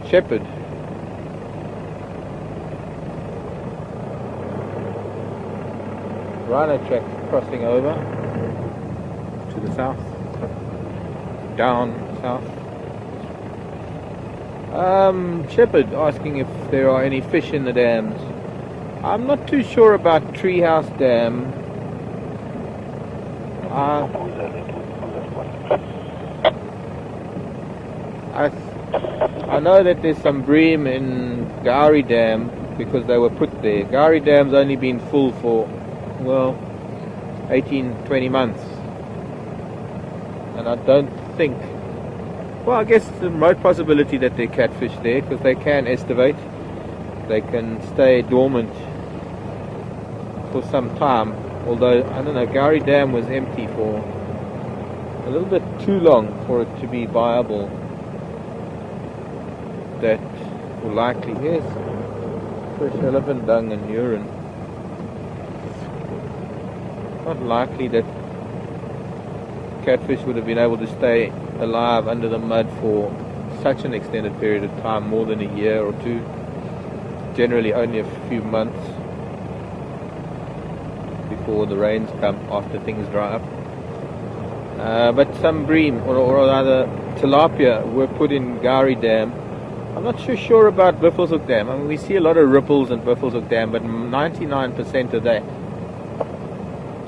Shepherd. Rhino track crossing over to the south, down south. Shepherd asking if there are any fish in the dams. I'm not too sure about Treehouse Dam. I know that there's some bream in Gowrie Dam because they were put there. Gowrie Dam's only been full for, well, 18-20 months. And I don't think, well, I guess it's a remote possibility that there are catfish there because they can estivate. They can stay dormant for some time. Although, I don't know, Gowrie Dam was empty for a little bit too long for it to be viable. That will likely, yes, fresh elephant dung and urine. Not likely that catfish would have been able to stay alive under the mud for such an extended period of time, more than a year or two. Generally only a few months before the rains come, after things dry up. But some bream, or rather tilapia, were put in Gowrie Dam. I'm not so sure about Buffelshoek Dam. I mean, we see a lot of ripples in Buffelshoek Dam, but 99% of that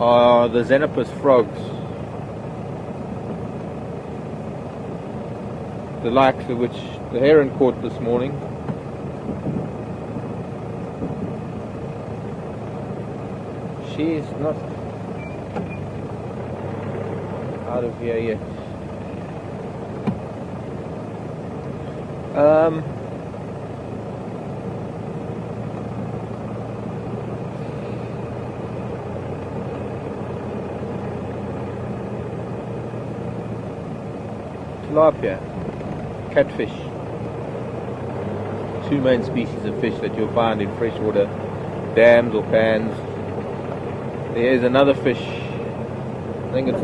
are the Xenopus frogs, the likes of which the heron caught this morning. She's not out of here yet. Tilapia, catfish, two main species of fish that you'll find in freshwater dams or pans. There is another fish, I think it's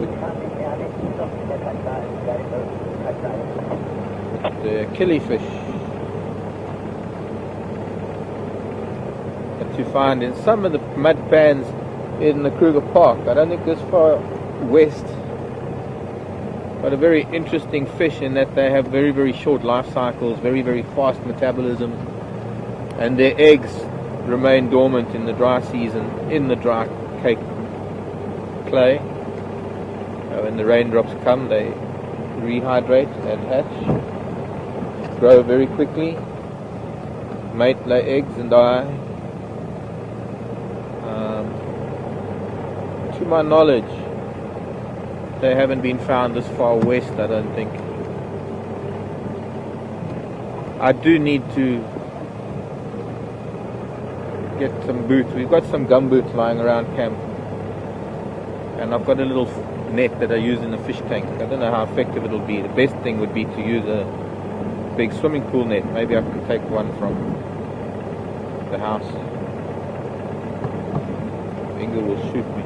the killifish, that you find in some of the mud pans in the Kruger Park. I don't think this far west, but a very interesting fish in that they have very, very short life cycles, very, very fast metabolism, and their eggs remain dormant in the dry season, in the dry cake clay. When the raindrops come, they rehydrate and hatch, grow very quickly, mate, lay eggs and die. To my knowledge, they haven't been found this far west, I don't think. I do need to get some boots. We've got some gum boots lying around camp, and I've got a little net that I use in the fish tank. I don't know how effective it'll be. The best thing would be to use a big swimming pool net. Maybe I can take one from the house. Inga will shoot me.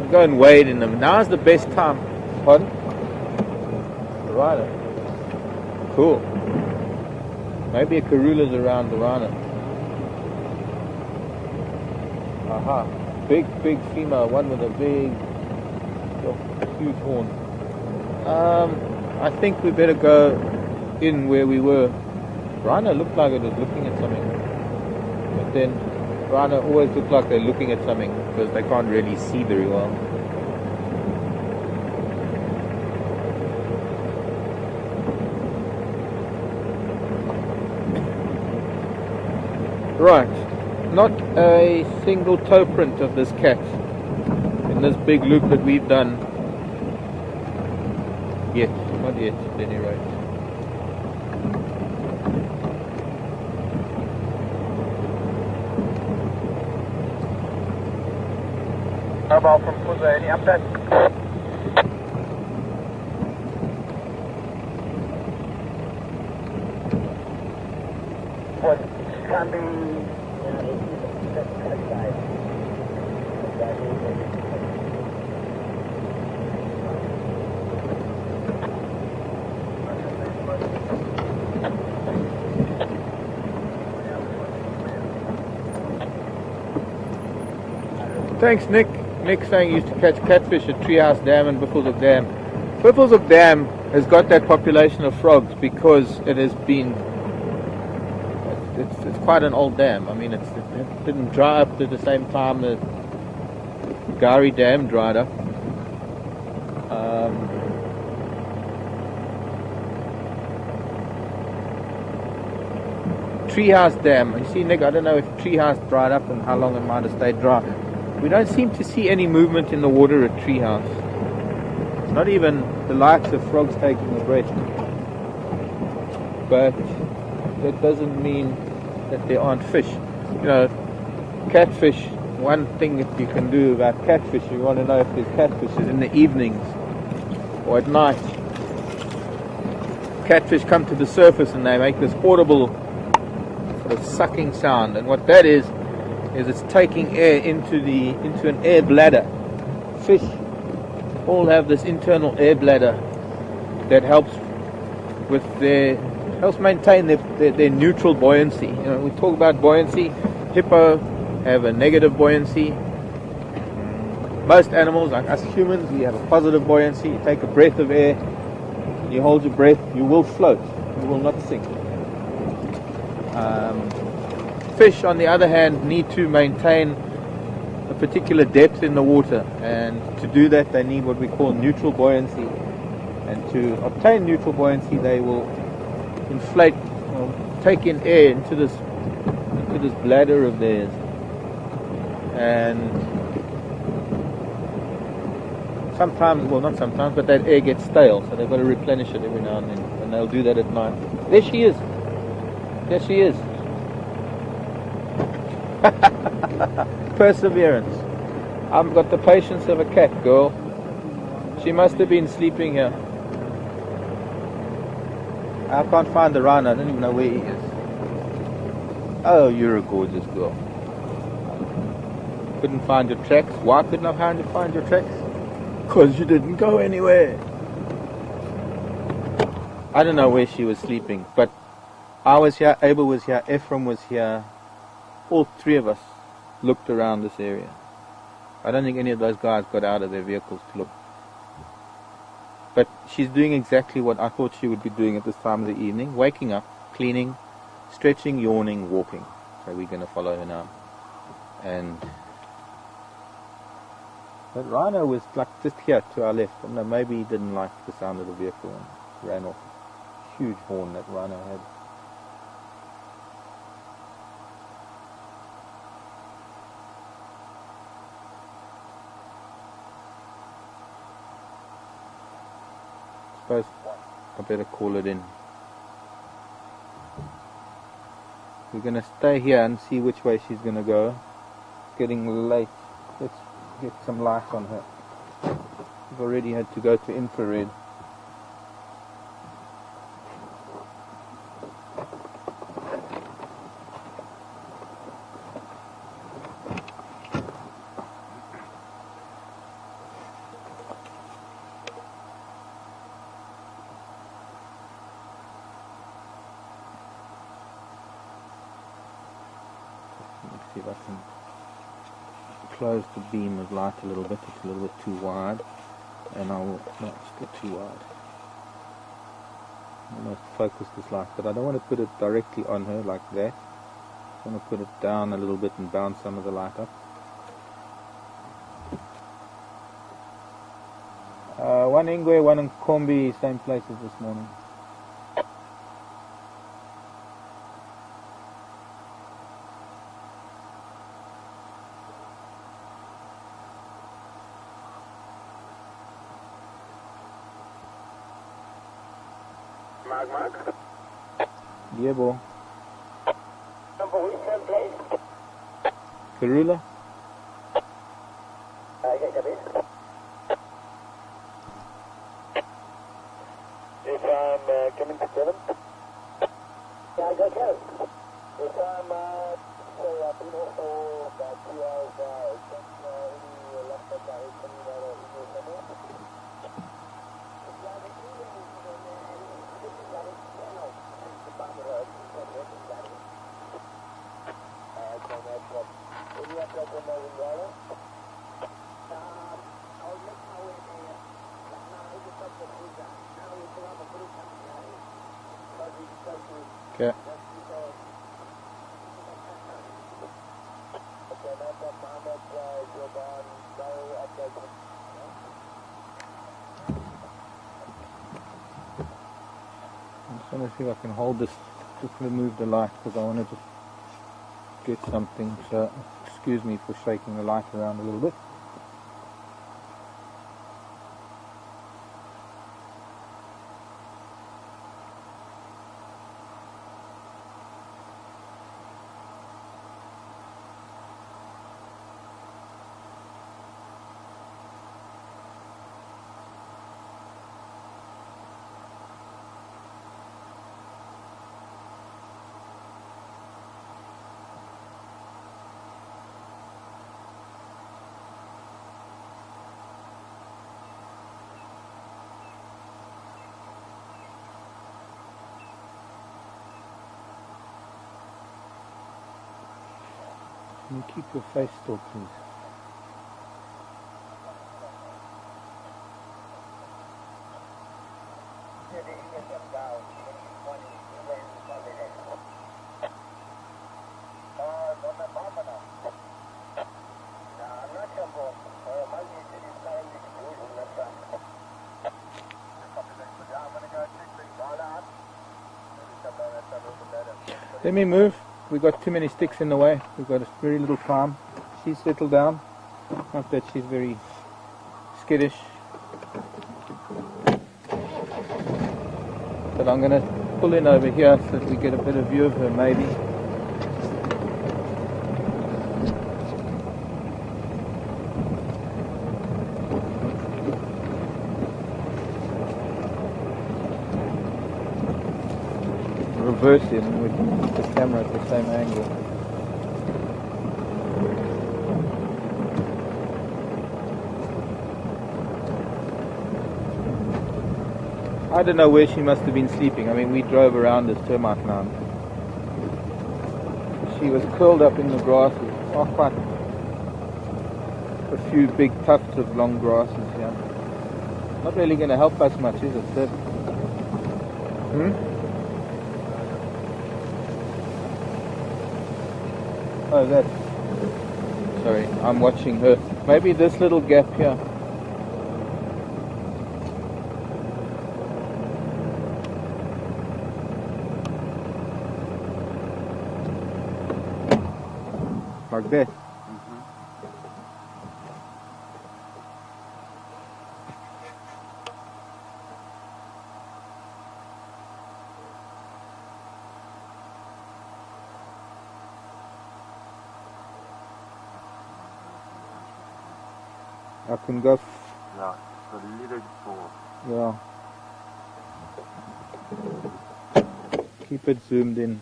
I'll go and wade in them. Now's the best time. Pardon? The rhino. Cool. Maybe a Karula's around the rhino. Aha. Big female. One with a big, huge horn. I think we better go in where we were. Rhino looked like it was looking at something. But then, rhino always look like they're looking at something because they can't really see very well. Right, not a single toe print of this cat in this big loop that we've done yet, not yet at any rate. Mobile from Puza, any update? What coming? Thanks, Nick. Nick saying he used to catch catfish at Treehouse Dam and Biffleshoek Dam. Biffleshoek Dam has got that population of frogs because it has been. It's quite an old dam. I mean, it didn't dry up at the same time that Gari Dam dried up. Treehouse Dam. You see, Nick, I don't know if Treehouse dried up and how long it might have stayed dry. We don't seem to see any movement in the water at Treehouse. Not even the likes of frogs taking a breath. But that doesn't mean that there aren't fish. You know, catfish, one thing that you can do about catfish, you want to know if there's catfish, is in the evenings or at night. Catfish come to the surface and they make this audible sort of sucking sound, and what that is it's taking air into an air bladder. Fish all have this internal air bladder that helps maintain their neutral buoyancy. You know, we talk about buoyancy. Hippo have a negative buoyancy. Most animals, like us humans, we have a positive buoyancy. You take a breath of air, you hold your breath, you will float, you will not sink. Fish, on the other hand, need to maintain a particular depth in the water, and to do that they need what we call neutral buoyancy. And to obtain neutral buoyancy, they will inflate, or take in air into this bladder of theirs, and sometimes, well, not sometimes, but that air gets stale, so they've got to replenish it every now and then, and they'll do that at night. There she is. There she is. Perseverance. I've got the patience of a cat, girl. She must have been sleeping here. I can't find the rhino. I don't even know where he is. Oh, you're a gorgeous girl. Couldn't find your tracks. Why couldn't I find your tracks? Because you didn't go anywhere. I don't know where she was sleeping, but I was here, Abel was here, Ephraim was here. All three of us looked around this area. I don't think any of those guys got out of their vehicles to look. But she's doing exactly what I thought she would be doing at this time of the evening. Waking up, cleaning, stretching, yawning, walking. So we're going to follow her now. And that rhino was like just here to our left. I don't know, maybe he didn't like the sound of the vehicle and ran off. Huge horn that rhino had. I suppose I better call it in. We're going to stay here and see which way she's going to go. It's getting late. Let's get some light on her. We've already had to go to infrared. See if I can close the beam of light a little bit. It's a little bit too wide, and I will, no, it's still too wide. Almost focus this light, but I don't want to put it directly on her like that. I want to put it down a little bit and bounce some of the light up. One Ingwe, one in Kombi, same places this morning. Mark. Yeah, boy. Number which place? Karula? If I'm coming to 7? Yeah, I got you. If I'm, say, I've been also about 2 hours now, any left of that is coming out of English somewhere? Any update on my Okay. I just want to see if I can hold this, just remove the light because I want to just get something, so excuse me for shaking the light around a little bit. Can you keep your face still, please? Let me move. We've got too many sticks in the way. We've got very little time. She's settled down. Not that she's very skittish. But I'm going to pull in over here so that we get a better view of her maybe. Reverse it and we can put the camera at the same angle. I don't know where she must have been sleeping. I mean, we drove around this termite mound. She was curled up in the grasses. Oh, quite a few big tufts of long grasses here. Not really going to help us much, is it, sir? Oh, that's... Sorry, I'm watching her. Maybe this little gap here. Like that. I can go. Yeah, it's a little forward. Yeah. Keep it zoomed in.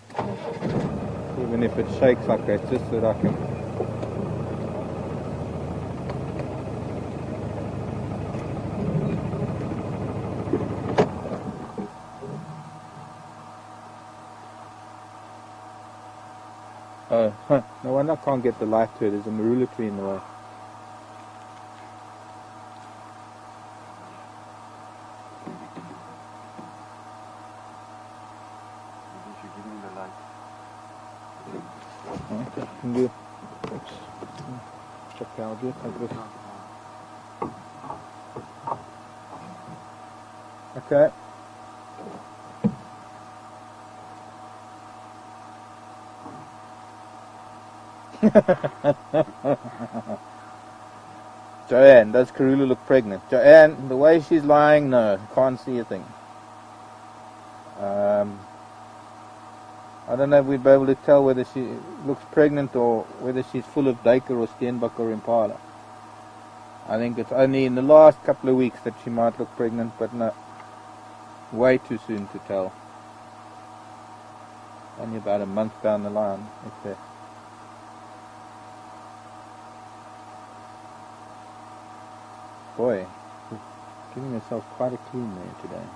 Even if it shakes like that, just so that I can. Oh, no wonder I can't get the light to it. There's a marula tree in the way. Okay, I can do. Oops. Okay, I'll do it like this. Okay. Joanne, does Karula look pregnant? Joanne, the way she's lying, no, can't see a thing. I don't know if we'd be able to tell whether she looks pregnant or whether she's full of duiker or steenbok or impala. I think it's only in the last couple of weeks that she might look pregnant, but no, way too soon to tell. Only about a month down the line, if that. Boy, giving herself quite a clean there today.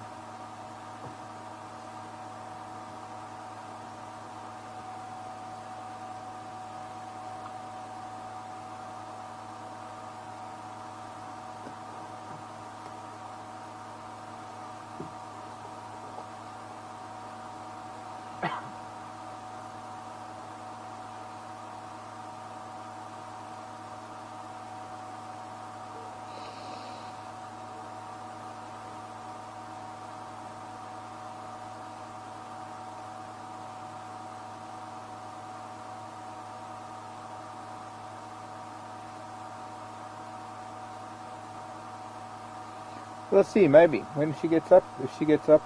We'll see, maybe. When she gets up, if she gets up,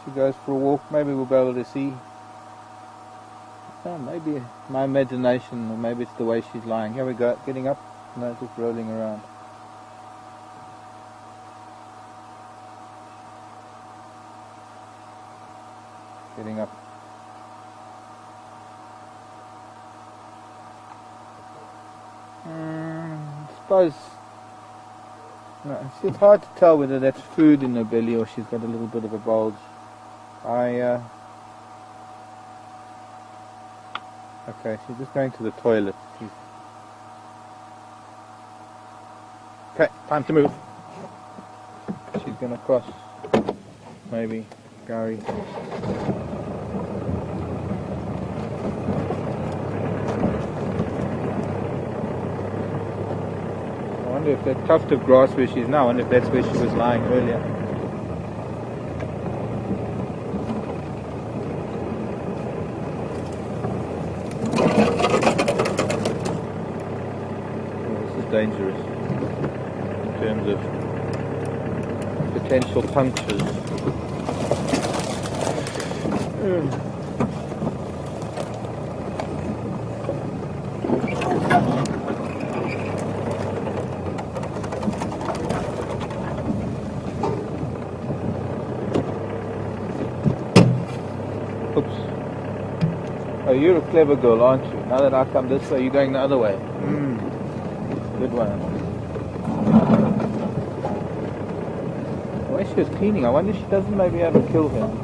she goes for a walk, maybe we'll be able to see. Maybe my imagination, or maybe it's the way she's lying. Here we go, getting up. No, just rolling around. Getting up. I suppose. No, it's hard to tell whether that's food in her belly or she's got a little bit of a bulge. Okay, she's just going to the toilet. Okay, time to move. She's gonna cross. Maybe. Gary. I wonder if that tuft of grass where she is now, I wonder if that's where she was lying earlier. Oh, this is dangerous in terms of potential punctures. Oops. Oh, you're a clever girl, aren't you? Now that I come this way, you're going the other way. Good one. The way she was cleaning, I wonder if she doesn't maybe ever kill him.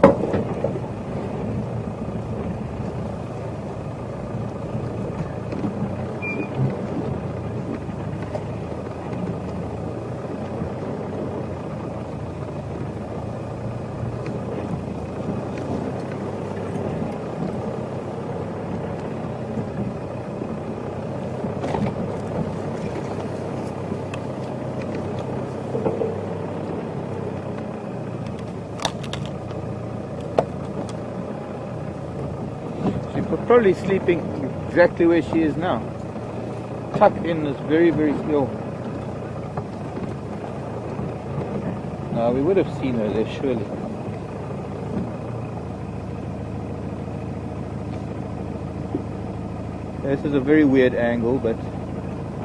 Probably sleeping exactly where she is now. Tucked in this very, very still. No, we would have seen her there surely. This is a very weird angle, but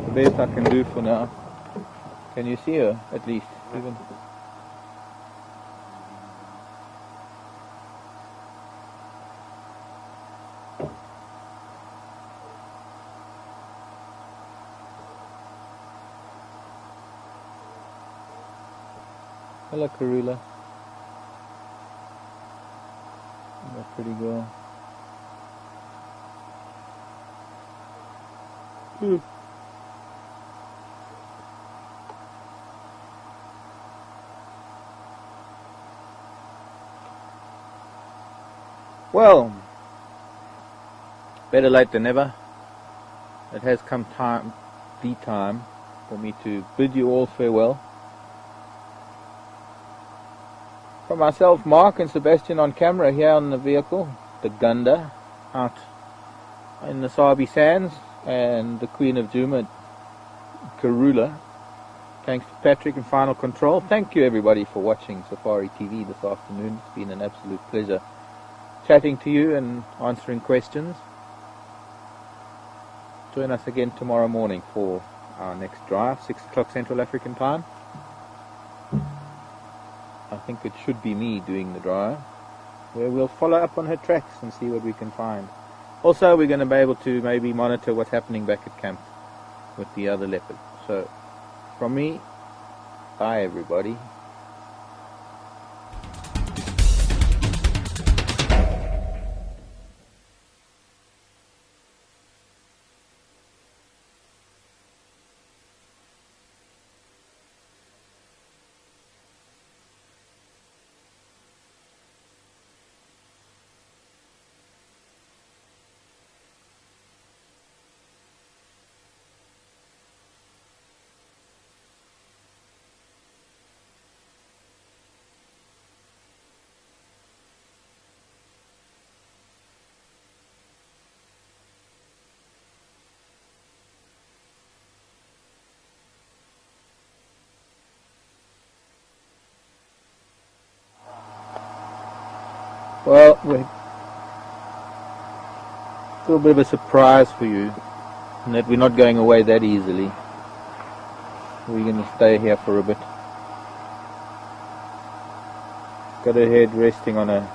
the best I can do for now. Can you see her at least? Even. Hello, Karula. That pretty girl. Well, better late than never. It has come the time for me to bid you all farewell. For myself, Mark and Sebastian on camera here on the vehicle, the Gunda, out in the Sabi Sands, and the Queen of Djuma, Karula. Thanks to Patrick in Final Control. Thank you everybody for watching Safari TV this afternoon. It's been an absolute pleasure chatting to you and answering questions. Join us again tomorrow morning for our next drive, 6 o'clock Central African time. I think it should be me doing the drive, where we'll follow up on her tracks and see what we can find. Also, we're going to be able to maybe monitor what's happening back at camp with the other leopard. So, from me, bye everybody. Well, a little bit of a surprise for you, in that we're not going away that easily. We're going to stay here for a bit. Got her head resting on a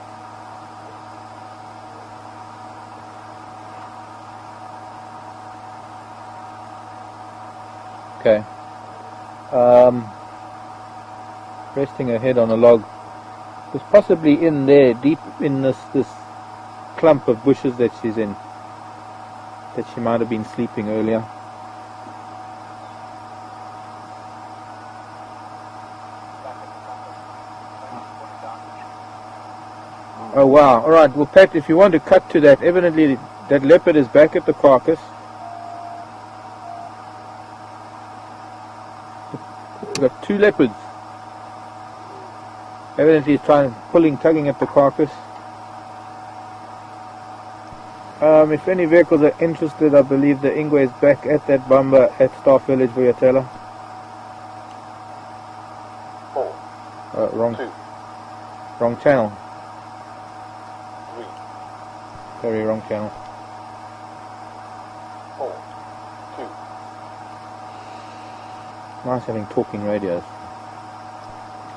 okay. Resting her head on a log. It's possibly in there, deep in this clump of bushes that she's in, that she might have been sleeping earlier. Oh wow, alright, well Pat, if you want to cut to that, evidently that leopard is back at the carcass. We've got two leopards. Evidently he's tugging at the carcass. If any vehicles are interested, I believe the Ingwe is back at that bumper at Staff Village, Vuyatela. 4. Wrong. 2. Wrong channel. 3. Sorry, wrong channel. 4. 2. Nice having talking radios.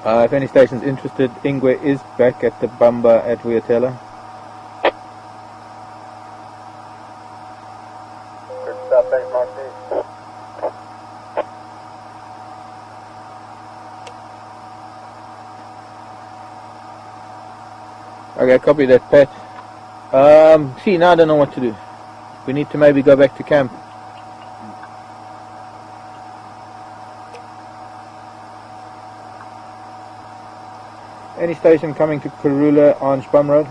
If any station's interested, Ingwe is back at the bumper at Vuyatela. Good stuff, thanks Mark PM. Okay, copy that, Pat. See, now I don't know what to do. We need to maybe go back to camp. Any station coming to Karula on Spum Road?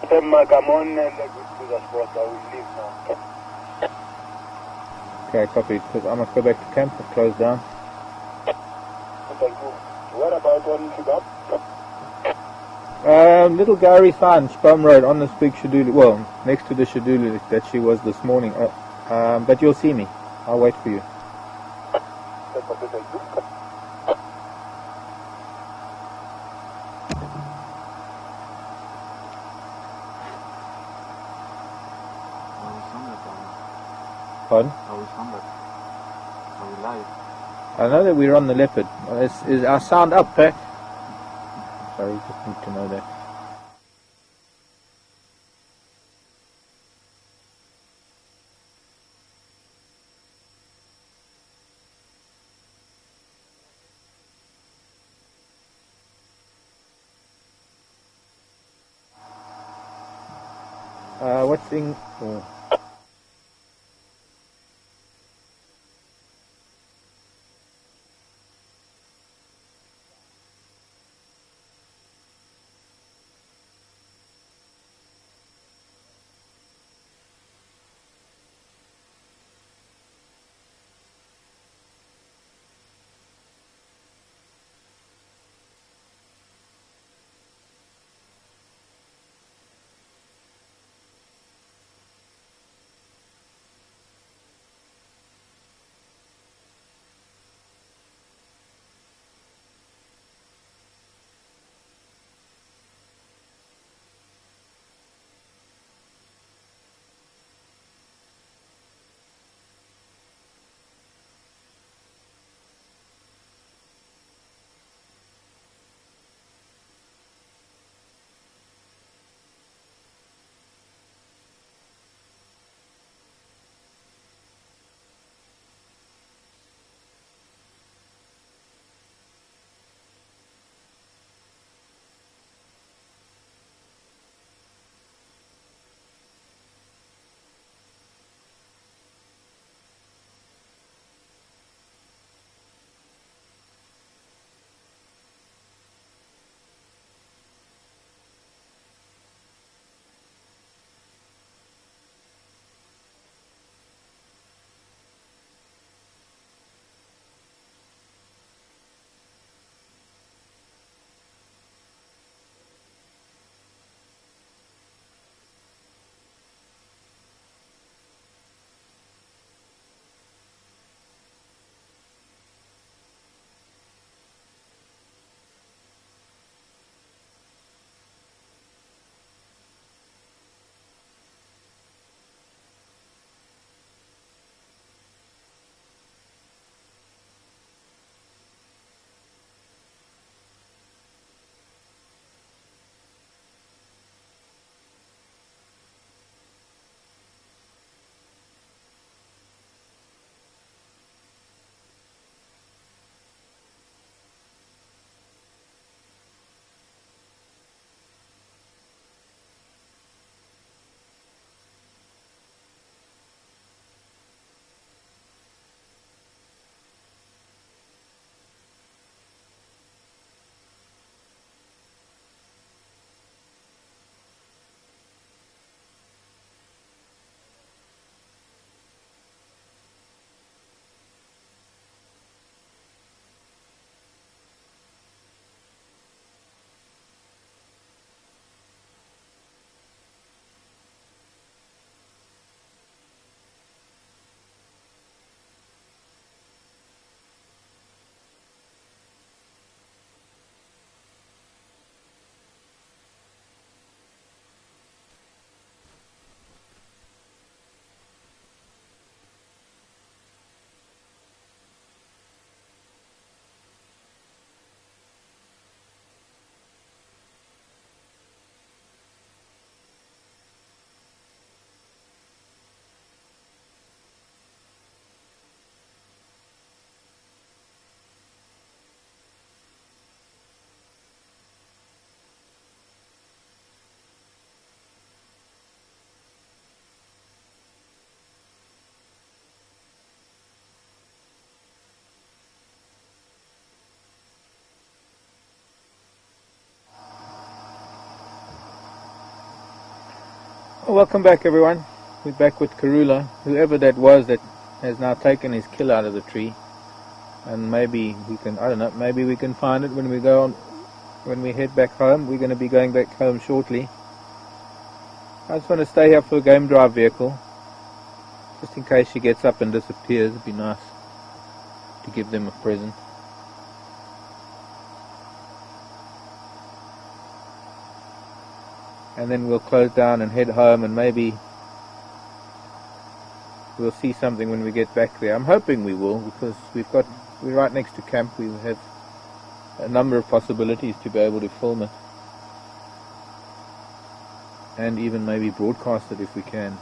Come on and go to the spot. I will leave now. Okay, copy, because I must go back to camp. It's closed down. What about on Shugab? Little Gary's fine, Spum Road on this big schedule. Well, next to the schedule that she was this morning. But you'll see me. I'll wait for you. Pardon? Are we somewhere? Are we live? I know that we're on the leopard. Is our sound up, Pat? Sorry, just need to know that. What's in... Oh. Welcome back, everyone. We're back with Karula, whoever that was that has now taken his kill out of the tree. And maybe we can, I don't know, maybe we can find it when we go on, when we head back home. We're going to be going back home shortly. I just want to stay here for a game drive vehicle, just in case she gets up and disappears. It'd be nice to give them a present. And then we'll close down and head home, and maybe we'll see something when we get back there. I'm hoping we will, because we're right next to camp. We have a number of possibilities to be able to film it, and even maybe broadcast it if we can.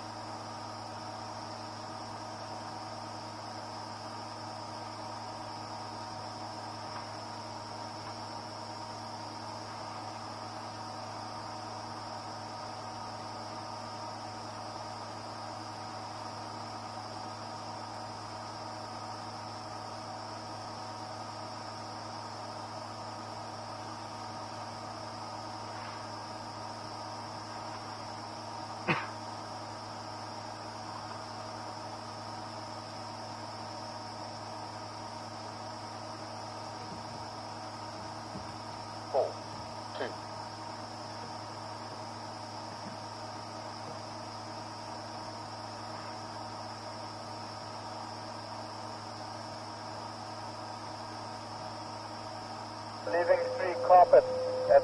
Leaving 3 carpet at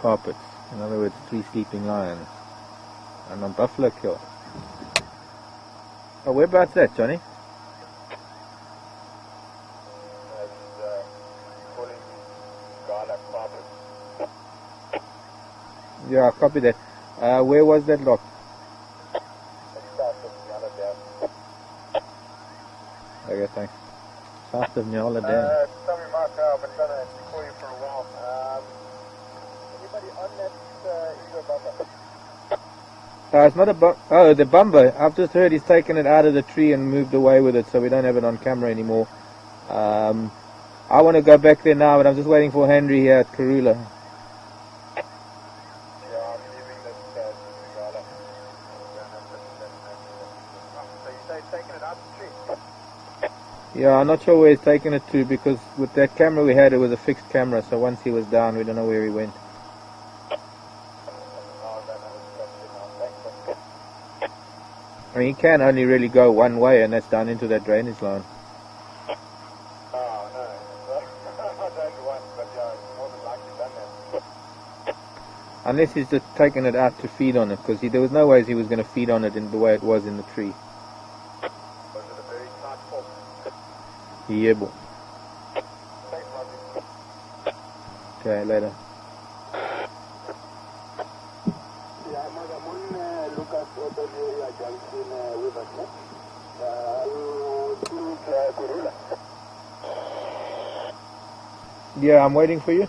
Carpets, in other words, 3 sleeping lions, and a buffalo kill. Oh, whereabouts that, Johnny? calling Gala carpet. Yeah, copy that. Where was that lock? Okay, thanks. South of Nyala Dam. Tell me, Mark, I've been trying to call you for a while. Anybody on that Eagle bumper? It's not a oh, the bumper. I've just heard he's taken it out of the tree and moved away with it, so we don't have it on camera anymore. I want to go back there now, but I'm just waiting for Henry here at Karula. Yeah, I'm leaving this Gala. So you say taking it out of the tree? Yeah, I'm not sure where he's taken it to, because with that camera we had, it was a fixed camera, so once he was down, we don't know where he went. I mean, he can only really go one way, and that's down into that drainage line. Oh, no. I don't want, but yeah, it's more than likely done that. Unless he's just taken it out to feed on it, because there was no ways he was going to feed on it in the way it was in the tree. Was it a very tight fork? Yeah, boy. Thanks, Marty. Okay, later. Yeah, Madam, Lucas Hotel area junction with us, no? To Kurula. Yeah, I'm waiting for you. Yeah,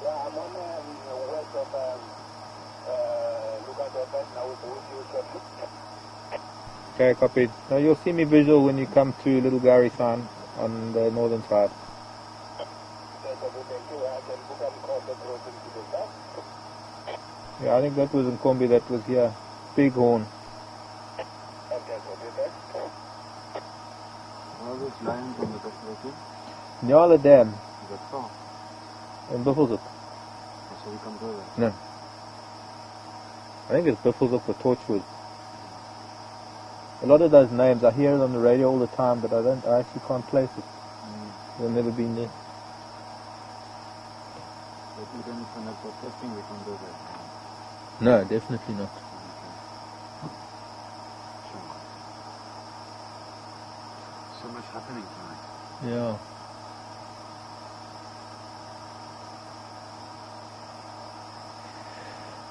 I'm on west of Lucas Hotel now with the Okay, copied. Now you'll see me visual when you come to Little Gary Sign on the northern side. Yeah, I think that was in Kombi, that was here. Bighorn. All those lions on the facility? Nyala Dam Is that far? in Buffelshoek. So we can go there? No. I think it's Buffelshoek or Torchwood. A lot of those names, I hear it on the radio all the time, but I actually can't place it. I've never been there. But even if we're not protesting, we can go there. No, definitely not. Sure. So much happening tonight. Yeah.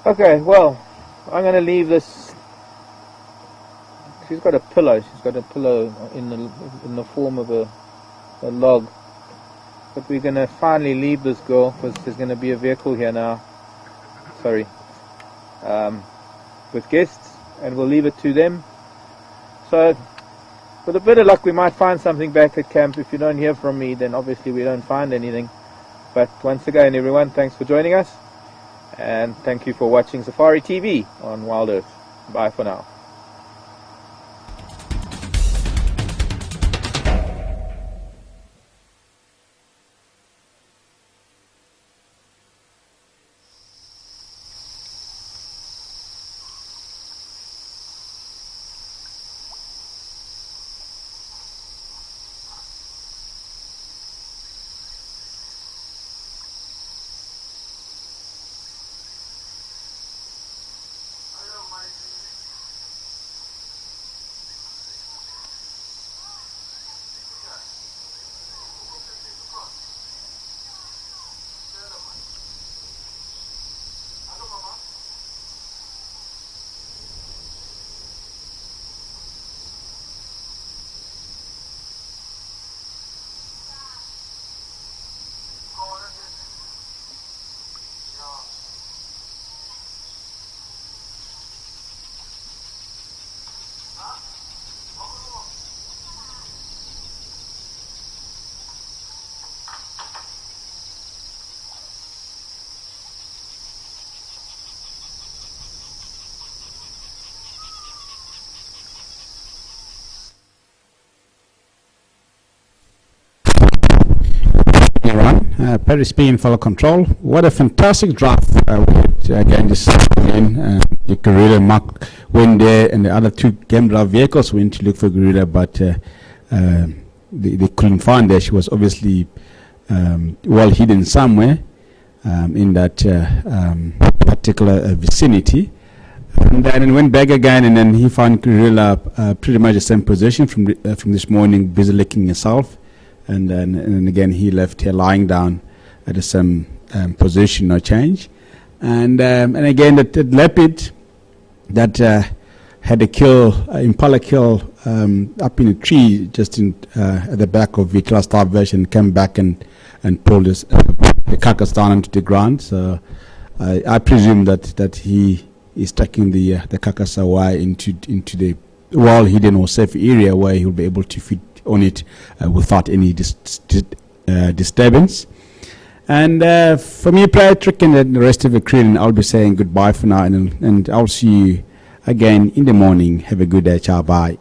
Okay, well, I'm going to leave this. She's got a pillow. She's got a pillow in the form of a log. But we're going to finally leave this girl, because there's going to be a vehicle here now. Sorry. With guests, and we'll leave it to them. So with a bit of luck we might find something back at camp. If you don't hear from me, then obviously we don't find anything. But once again, everyone, thanks for joining us, and thank you for watching Safari TV on Wild Earth. Bye for now. Paris speaking, follow control. What a fantastic draft. Again, this again, the gorilla Marc went there, and the other two game drive vehicles went to look for gorilla, but they couldn't find her. She was obviously well hidden somewhere in that particular vicinity. And then he went back again, and then he found gorilla pretty much the same position from this morning, busy licking herself. And then again he left her lying down at the same position, no change. And again that leopard that had a kill, impala kill up in a tree just at the back of vehicular starvation, came back and pulled the carcass down into the ground. So I presume that he is taking the carcass away into the well hidden or safe area where he'll be able to feed on it without any disturbance. And for me, Patrick, and the rest of the crew, I'll be saying goodbye for now, and I'll see you again in the morning. Have a good day. Ciao, bye.